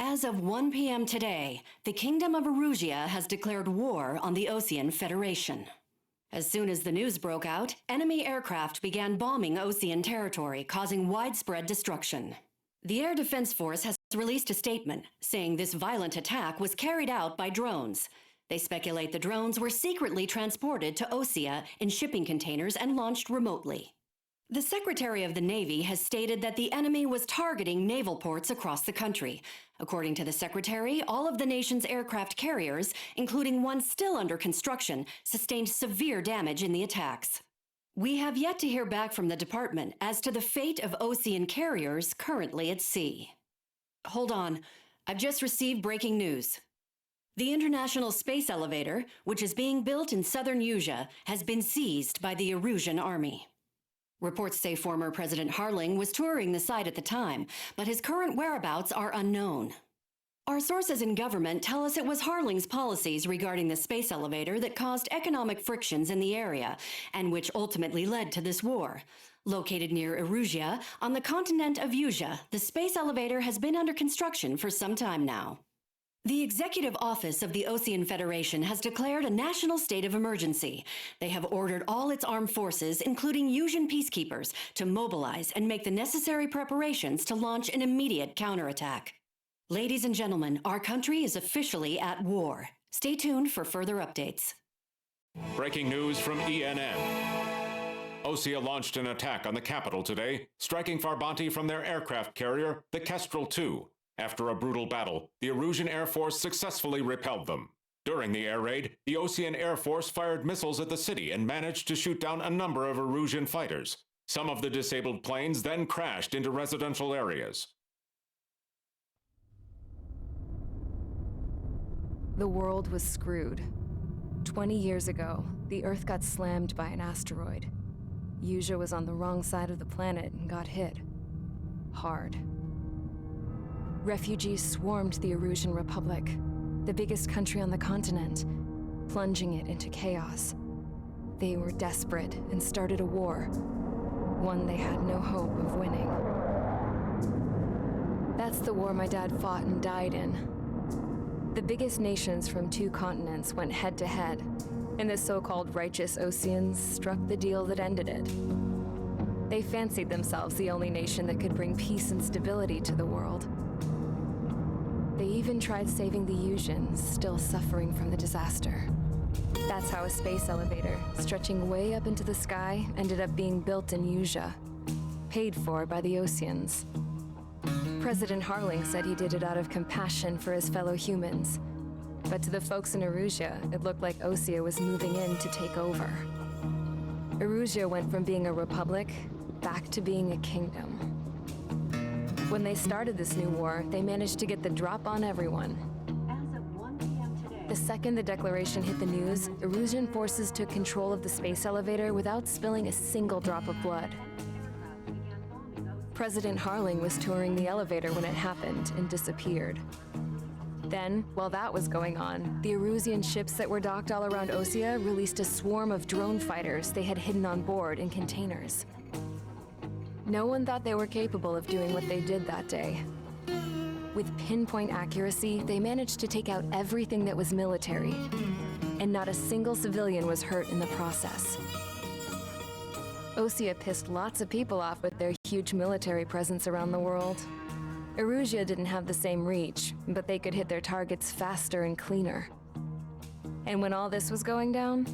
As of 1 p.m. today, the Kingdom of Erusia has declared war on the Osean Federation. As soon as the news broke out, enemy aircraft began bombing Osean territory, causing widespread destruction. The Air Defense Force has released a statement saying this violent attack was carried out by drones. They speculate the drones were secretly transported to Osea in shipping containers and launched remotely. The Secretary of the Navy has stated that the enemy was targeting naval ports across the country. According to the Secretary, all of the nation's aircraft carriers, including one still under construction, sustained severe damage in the attacks. We have yet to hear back from the department as to the fate of Osean carriers currently at sea. Hold on, I've just received breaking news. The International Space Elevator, which is being built in southern Usea, has been seized by the Erusian army. Reports say former President Harling was touring the site at the time, but his current whereabouts are unknown. Our sources in government tell us it was Harling's policies regarding the space elevator that caused economic frictions in the area, and which ultimately led to this war. Located near Erusia, on the continent of Usea, the space elevator has been under construction for some time now. The Executive Office of the Osean Federation has declared a national state of emergency. They have ordered all its armed forces, including Usian peacekeepers, to mobilize and make the necessary preparations to launch an immediate counterattack. Ladies and gentlemen, our country is officially at war. Stay tuned for further updates. Breaking news from ENN. Osea launched an attack on the capital today, striking Farbanti from their aircraft carrier, the Kestrel II. After a brutal battle, the Erusian Air Force successfully repelled them. During the air raid, the Osean Air Force fired missiles at the city and managed to shoot down a number of Erusian fighters. Some of the disabled planes then crashed into residential areas. The world was screwed. 20 years ago, the Earth got slammed by an asteroid. Usea was on the wrong side of the planet and got hit. Hard. Refugees swarmed the Erusian Republic, the biggest country on the continent, plunging it into chaos. They were desperate and started a war, one they had no hope of winning. That's the war my dad fought and died in. The biggest nations from 2 continents went head-to-head, and the so-called righteous Oseans struck the deal that ended it. They fancied themselves the only nation that could bring peace and stability to the world. They even tried saving the Usians, still suffering from the disaster. That's how a space elevator, stretching way up into the sky, ended up being built in Usea, paid for by the Oseans. President Harling said he did it out of compassion for his fellow humans. But to the folks in Erusia, it looked like Osea was moving in to take over. Erusia went from being a republic back to being a kingdom. When they started this new war, they managed to get the drop on everyone. As of 1 p.m. today, The second the declaration hit the news, Erusian forces took control of the space elevator without spilling a single drop of blood. President Harling was touring the elevator when it happened and disappeared. Then, while that was going on, the Erusian ships that were docked all around Osea released a swarm of drone fighters they had hidden on board in containers. No one thought they were capable of doing what they did that day. With pinpoint accuracy, they managed to take out everything that was military, and not a single civilian was hurt in the process. Osea pissed lots of people off with their huge military presence around the world. Erusia didn't have the same reach, but they could hit their targets faster and cleaner. And when all this was going down,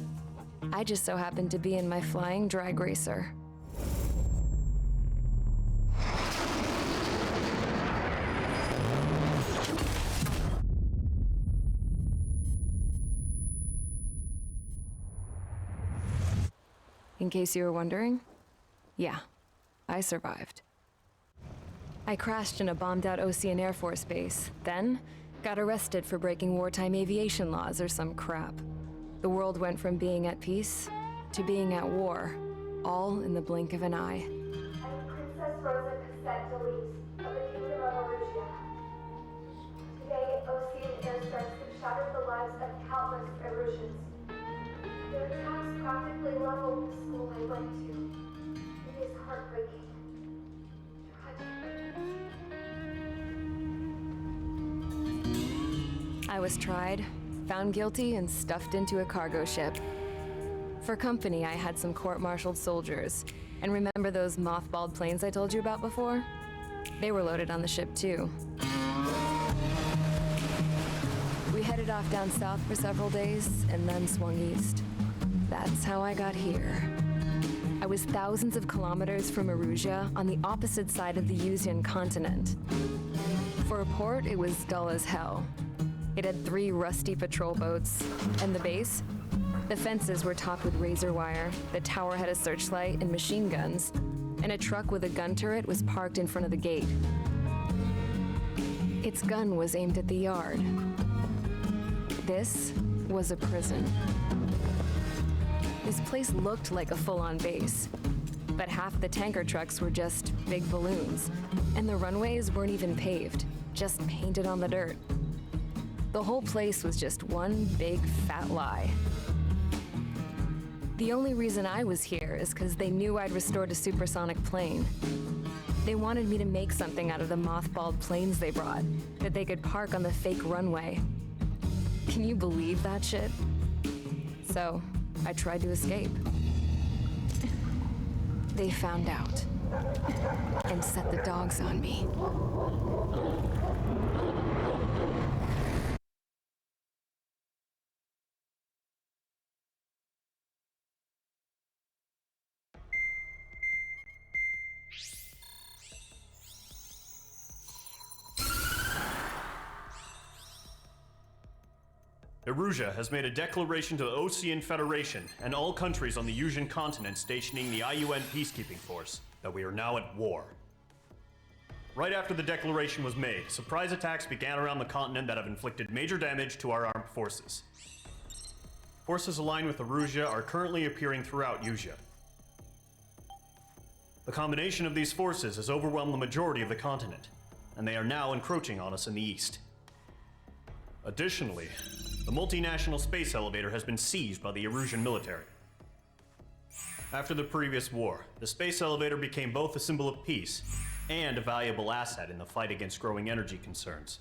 I just so happened to be in my flying drag racer. In case you were wondering, yeah, I survived. I crashed in a bombed-out Osean Air Force base, then got arrested for breaking wartime aviation laws or some crap. The world went from being at peace to being at war, all in the blink of an eye. I'm Princess Rosa Cassette Delise of the Kingdom of Erusia. Today, Osean airstrikes have shattered the lives of countless Erusians. Their attacks practically leveled the school I went to. It is heartbreaking. Tragic. I was tried, found guilty, and stuffed into a cargo ship. For company, I had some court-martialed soldiers. And remember those mothballed planes I told you about before? They were loaded on the ship too. We headed off down south for several days, and then swung east. That's how I got here. I was thousands of kilometers from Erusia on the opposite side of the Yuzian continent. For a port, it was dull as hell. It had 3 rusty patrol boats, and the base? The fences were topped with razor wire, the tower had a searchlight and machine guns, and a truck with a gun turret was parked in front of the gate. Its gun was aimed at the yard. This was a prison. This place looked like a full-on base, but half the tanker trucks were just big balloons, and the runways weren't even paved, just painted on the dirt. The whole place was just one big fat lie. The only reason I was here is because they knew I'd restored a supersonic plane. They wanted me to make something out of the mothballed planes they brought, that they could park on the fake runway. Can you believe that shit? So, I tried to escape. They found out and set the dogs on me. Erusia has made a declaration to the Osean Federation and all countries on the Yuzian continent stationing the IUN peacekeeping force that we are now at war. Right after the declaration was made, surprise attacks began around the continent that have inflicted major damage to our armed forces. Forces aligned with Erusia are currently appearing throughout Yusia. The combination of these forces has overwhelmed the majority of the continent, and they are now encroaching on us in the east. Additionally, the multinational space elevator has been seized by the Erusian military. After the previous war, the space elevator became both a symbol of peace and a valuable asset in the fight against growing energy concerns.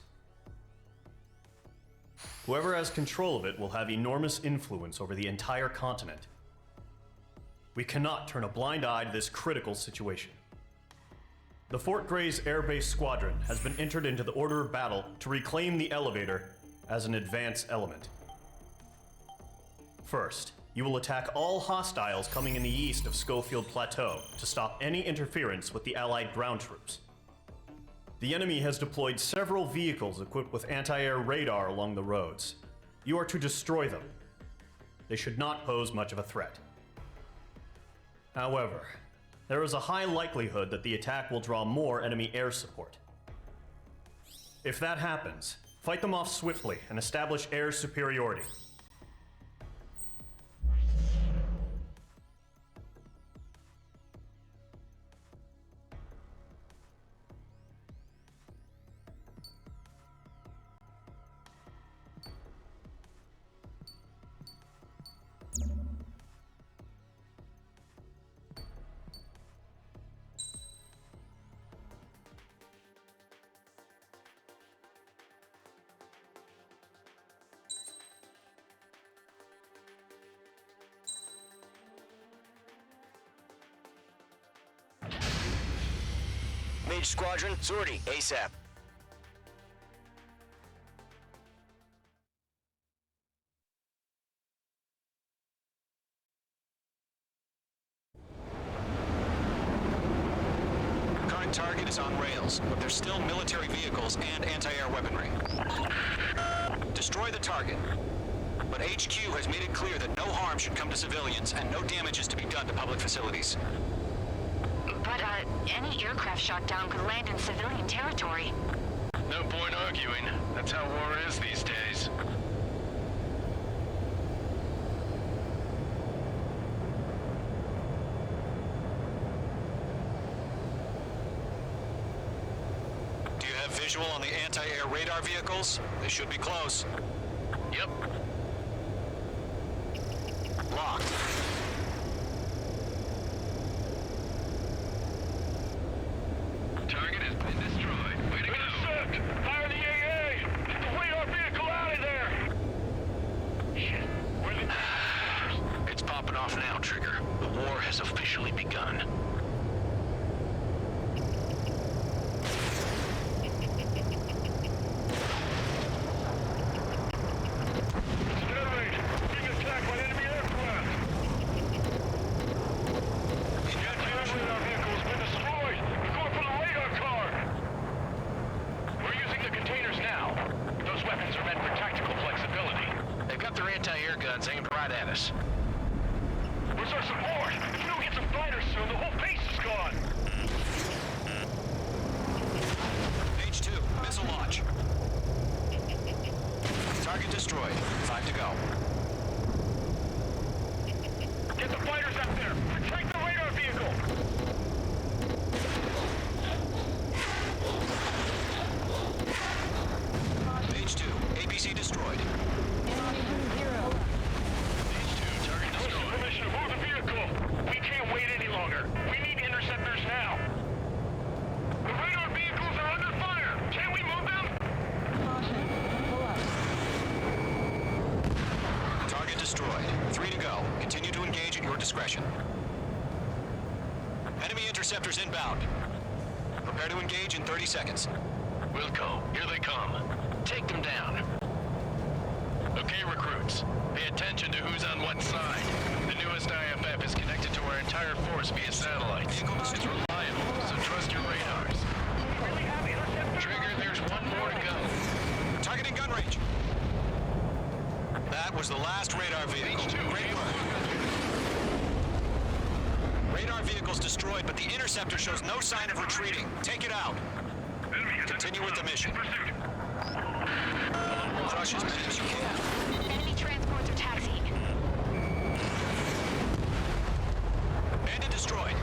Whoever has control of it will have enormous influence over the entire continent. We cannot turn a blind eye to this critical situation. The Fort Gray's Air Base Squadron has been entered into the order of battle to reclaim the elevator as an advance element. First, you will attack all hostiles coming in the east of Schofield Plateau to stop any interference with the Allied ground troops. The enemy has deployed several vehicles equipped with anti-air radar along the roads. You are to destroy them. They should not pose much of a threat. However, there is a high likelihood that the attack will draw more enemy air support. If that happens, fight them off swiftly and establish air superiority. Mage Squadron, sortie, ASAP. Current target is on rails, but there's still military vehicles and anti-air weaponry. Destroy the target. But HQ has made it clear that no harm should come to civilians and no damage is to be done to public facilities. But, any aircraft shot down could land in civilian territory. No point arguing. That's how war is these days. Do you have visual on the anti-air radar vehicles? They should be close. Yep. Locked. Target has been destroyed. Way to go! Intercept! Fire the AA! Get the radar vehicle out of there! at us. Where's our support? If we don't get some fighters soon, the whole base is gone. H2, missile launch. Target destroyed. 5 to go. Get the fighters out there! Protect the radar vehicle! H2, ABC destroyed. H2, target destroyed. Permission to move the vehicle! We can't wait any longer. We need interceptors now. The radar vehicles are under fire! Can we move them? Target destroyed. 3 to go. Continue to engage at your discretion. Enemy interceptors inbound. Prepare to engage in 30 seconds. Wilco, here they come. Take them down. Okay, recruits. Pay attention to who's on what side. The newest IFF is connected to our entire force via satellites. It's reliable, so trust your radars. Trigger, there's one more to go. Targeting gun range. That was the last radar vehicle. Great work. Radar vehicle's destroyed, but the interceptor shows no sign of retreating. Take it out. Continue with the mission. Crush as many as you can. Enemy transports are taxiing. Bandit destroyed.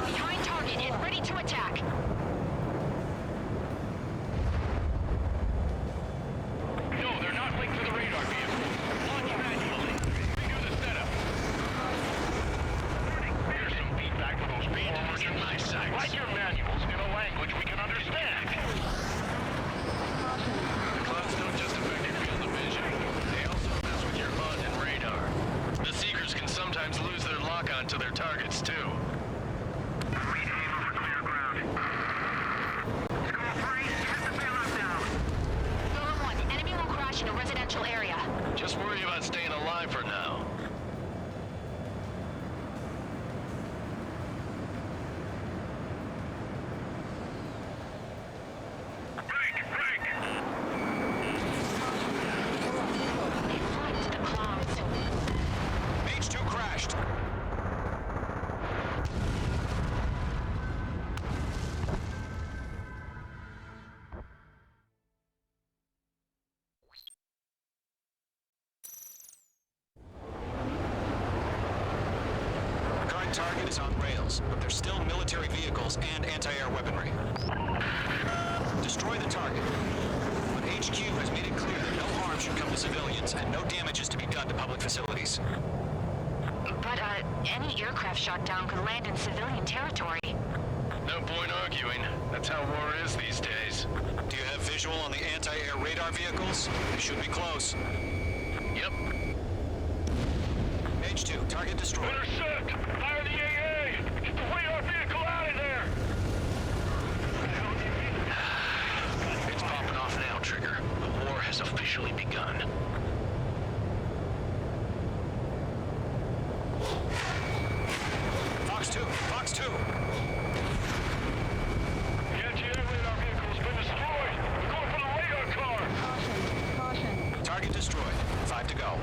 Behind target and ready to attack. No, they're not linked to the radar vehicle. Launch manually. Redo the setup. Here's some feedback for those pages in my sights. Write your manuals in a language we can understand. The clouds don't just affect your field of vision. They also mess with your HUD and radar. The Seekers can sometimes lose their lock-on to their targets, too. Read aim over clear ground. School 3, hit the bailout down. Golem 1, enemy will crash in a residential area. Just worry about staying alive for now. Break! They fly into the clouds. H2 crashed. Current target is on rails, but there's still military vehicles and anti-air weaponry. Destroy the target. But HQ has made it clear that no harm should come to civilians and no damage is to be done to public facilities. But, any aircraft shot down could land in civilian territory. No point arguing. That's how war is these days. Do you have visual on the anti-air radar vehicles? They should be close. Yep. H2, target destroyed. Intercept! Fire the AA! Get the radar vehicle out of there! It's popping off now, Trigger. The war has officially begun. Fox 2, Fox 2! The anti-air radar vehicle has been destroyed! We're going for the radar car! Target destroyed. 5 to go.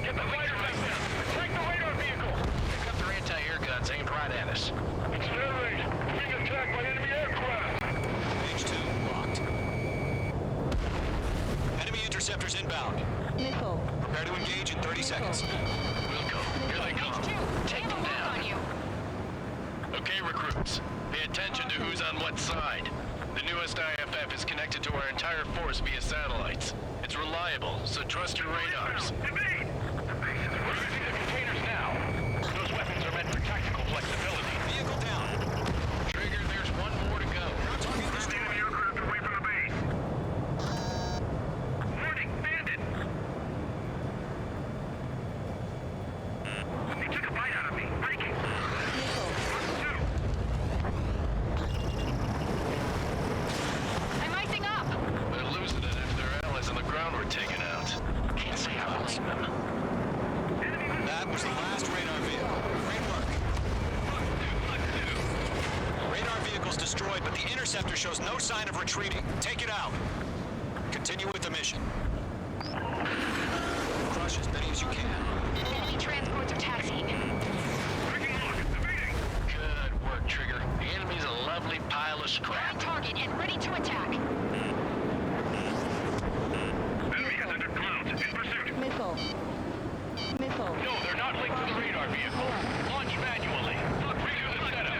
Get the fighters out there! Attack the radar vehicle! Pick up their anti-air guns aimed right at us. It's air raid! We're being attacked by enemy aircraft! H2 locked. Enemy interceptors inbound. Prepare to engage in 30 seconds. Wilco, here they come. Take them down. On you. Okay, recruits. Pay attention to who's on what side. The newest IFF is connected to our entire force via satellites. It's reliable, so trust your radars. Evade! We're using the containers now. Those weapons are meant for tactical flexibility. Vehicle down. Trigger, there's one more to go. Target destroyed. Enemy aircraft away from the base. Warning, bandit! He took a bite out of me. Breaking. I'm icing up. They're losing it if their allies on the ground were taken out. Can't say I blame them. That was the last radar vehicle. Great work. Radar vehicle's destroyed, but the interceptor shows no sign of retreating. Take it out. Continue with the mission. Crush as many as you can. Enemy transports are taxiing. Breaking lock. Evading. Good work, Trigger. The enemy's a lovely pile of scrap. On target and ready to attack. Enemy has entered clouds. In pursuit. Missile. Missile. No, they're not linked to the radar vehicle. Launch manually. Redo the setup.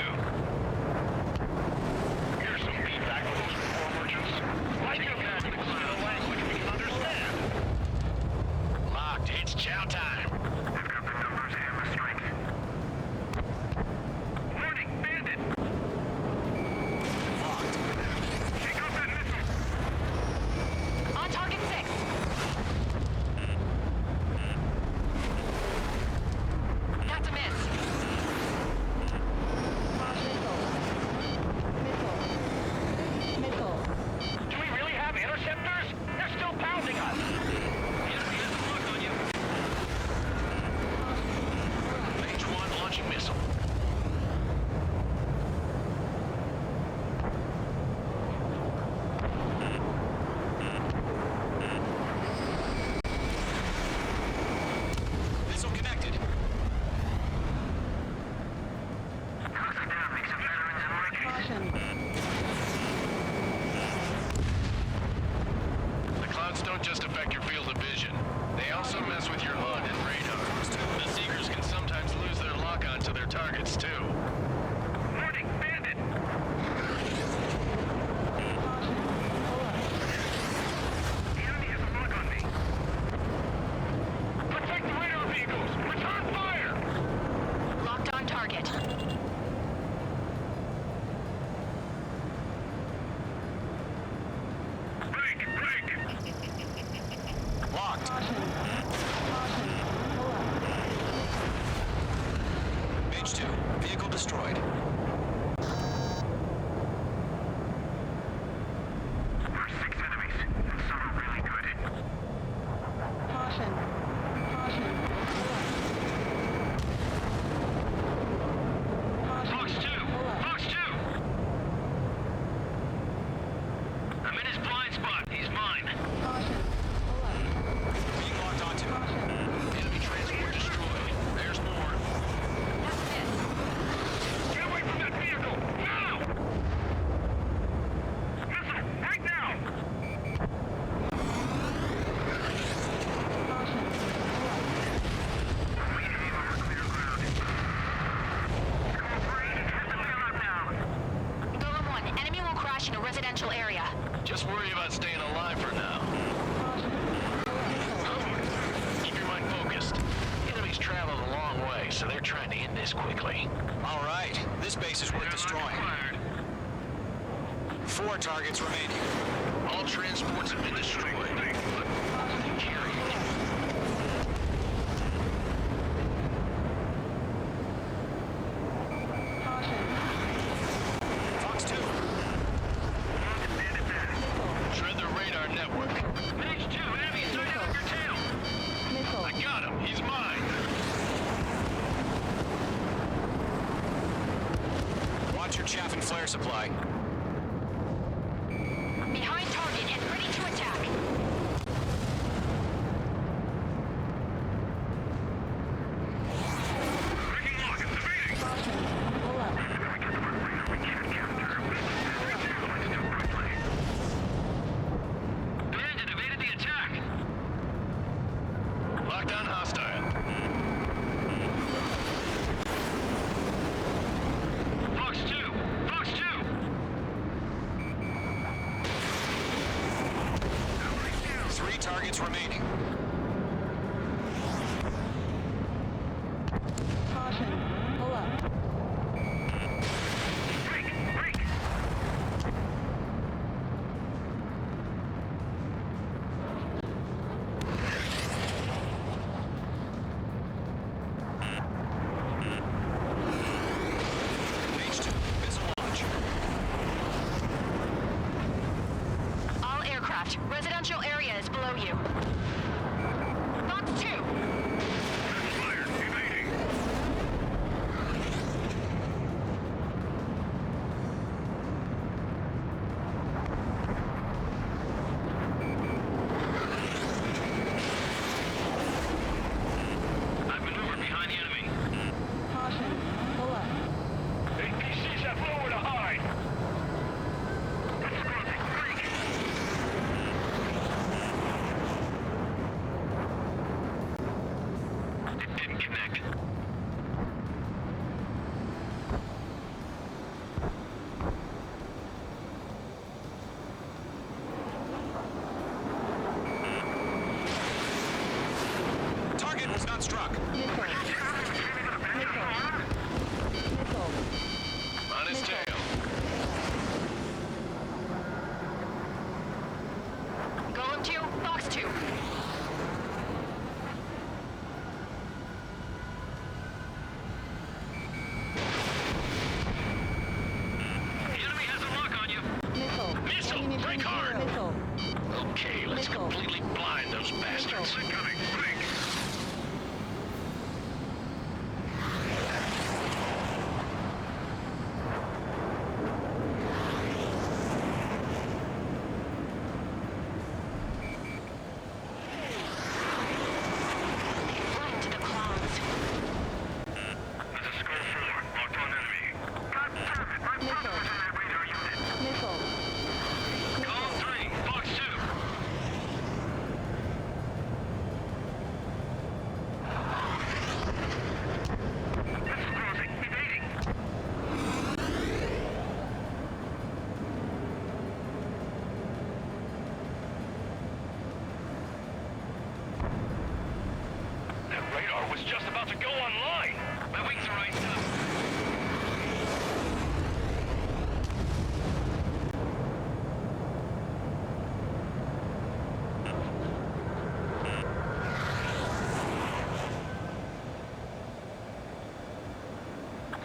Here's some feedback on those war merchants. Why do you have to explain a language we can understand? Locked. It's chow time. I've got the numbers and the strength. Warning, bandit! Locked. Take off that missile! On target 6. That's a miss. Missile. Missile. Do we really have interceptors? They're still pounding us! Enemy has a lock on you. H1 launching missile. Missile connected. Caution. The clouds don't just affect your field of vision. They also mess with your HUD and radar. The Seekers can sometimes lose their lock-on to their targets, too. Warning, bandit! The enemy has a lock on me. Protect the radar vehicles! Return fire! Locked on target. Break! Break! Locked. Mage 2. Vehicle destroyed. There's 6 enemies, and some are really good. Caution. Caution. Fox 2! Fox 2! I'm in his blind spot. He's mine. Caution. Being locked onto. Enemy transport destroyed. There's more. That's a miss. Get away from that vehicle! Now! Missile! Right now! We aim over clear ground. Cooperate. Hit the wheel up now. Golem 1, enemy will crash in a residential area. Just worry about staying alive for now. Keep your mind focused. Enemies traveled a long way, so they're trying to end this quickly. All right. This base is worth destroying. 4 targets remaining. All transports have been destroyed. Carry it. Fox 2. Shred the radar network. Mage 2, enemy sighted on your tail! Missile. I got him. He's mine. Watch your chaff and flare supply. Behind target and ready to attack. Breaking lock, it's evading! Pull up. If we get the radar, we can't capture him. Let's do quickly. Bandit evaded the attack! Locked on hostile. Fox 2! Fox 2! 3 targets remaining. Caution. Pull up. Break! Break! Mage 2. Missile launch. All aircraft, residential area is below you. Fox 2, Fired! Evading! just about to go online. My wings are iced up.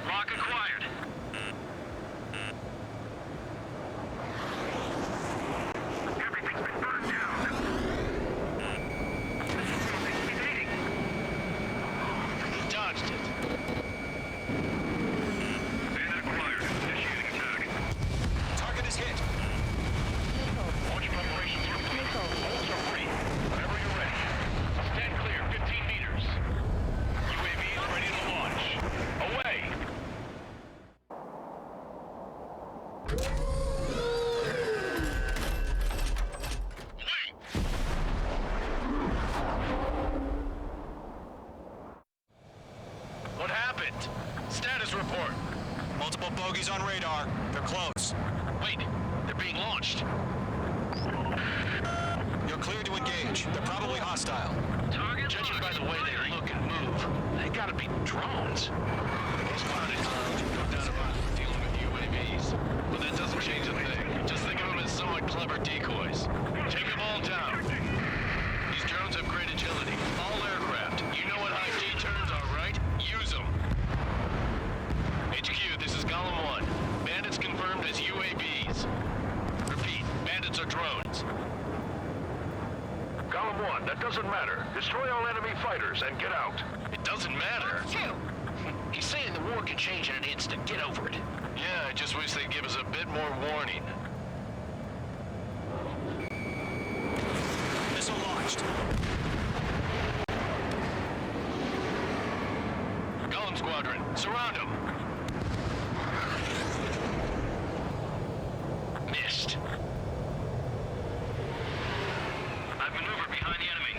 Lock acquired. Everything's been burned down. Evading. Dodged it. Bandit acquired. Initiating attack. Target is hit. Launching operations complete. Holds are free. Whenever you're ready. Stand clear. 15 meters. UAV is ready to launch. Away. What happened? Status report. Multiple bogeys on radar. They're close. Wait, they're being launched. You're clear to engage. They're probably hostile. Target Judging by the way they look and move, they gotta be drones. Those pilots, no doubt about it, dealing with UAVs. But that doesn't change a thing. Just think of them as somewhat clever decoys. Take them all down. These drones have great agility. All aircraft. You know what high G terms are, right? Use them. HQ, this is Golem 1. Bandits confirmed as UAVs. Repeat, bandits are drones. Column 1, that doesn't matter. Destroy all enemy fighters and get out. It doesn't matter. Two. He's saying the war can change in an instant. Get over it. Yeah, I just wish they'd give us a bit more warning. Missile launched. Golem Squadron, surround them. Missed. I've maneuvered behind the enemy.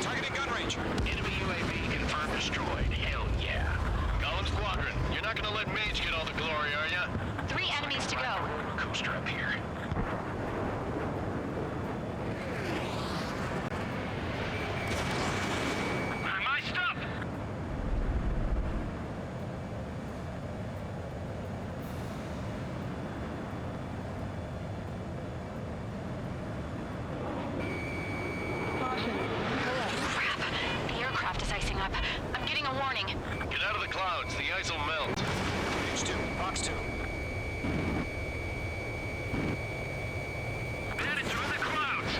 Targeting gun range. Enemy UAV confirmed destroyed. Hell yeah. Golem Squadron, you're not gonna let Mage get all the glory, are ya? 3 enemies to go. Roller coaster up here. I'm iced up. Caution. Pull Crap. The aircraft is icing up. I'm getting a warning. Get out of the clouds, the ice will melt. H2, Fox 2. Bandits are in the clouds.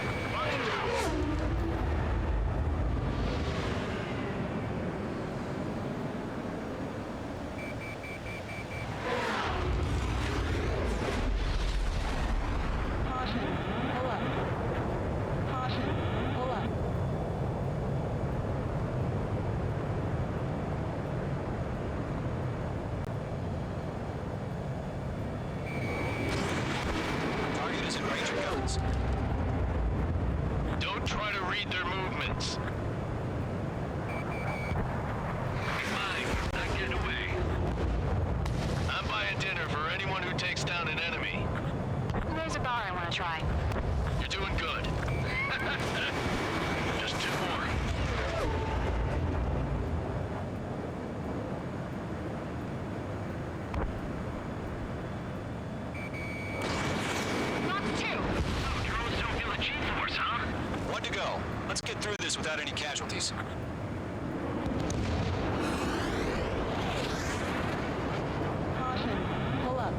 Caution. Pull up. Caution. Pull up. Target is in range of guns. Don't try to read their movements. Fine. Not getting away. I'm buying dinner for anyone who takes down an enemy. There's a bar I want to try. You're doing good. Just 2 more. Knock 2. Drones don't feel the G-force, huh? 1 to go. Let's get through this without any casualties. Caution. Pull up.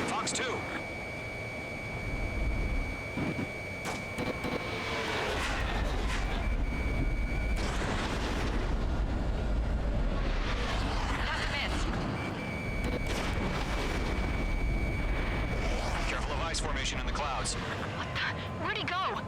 Fox 2. That's a miss. Careful of ice formation in the clouds. What the? Where'd he go?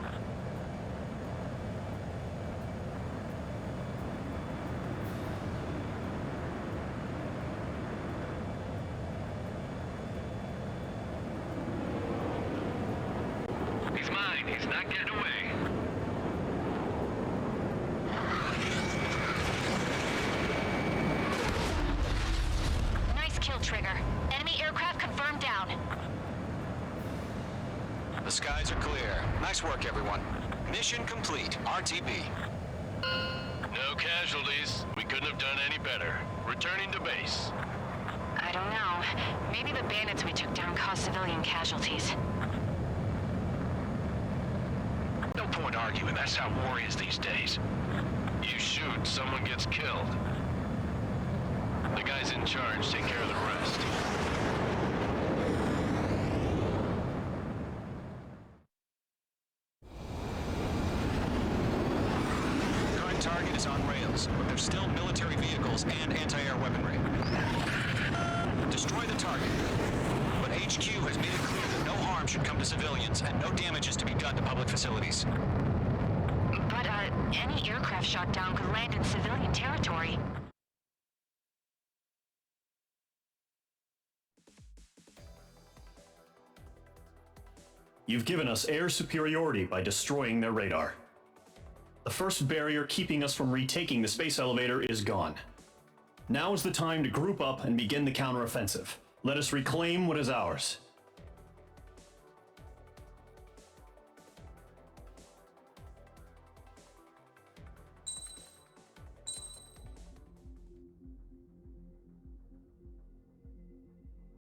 trigger. Enemy aircraft confirmed down. The skies are clear. Nice work, everyone. Mission complete. RTB. No casualties. We couldn't have done any better. Returning to base. I don't know. Maybe the bandits we took down caused civilian casualties. No point arguing. That's how war is these days. You shoot, someone gets killed. The guys in charge take care of the rest. Current target is on rails, but there's still military vehicles and anti-air weaponry. Destroy the target. But HQ has made it clear that no harm should come to civilians and no damage is to be done to public facilities. But, any aircraft shot down could land in civilian territory. You've given us air superiority by destroying their radar. The first barrier keeping us from retaking the space elevator is gone. Now is the time to group up and begin the counteroffensive. Let us reclaim what is ours.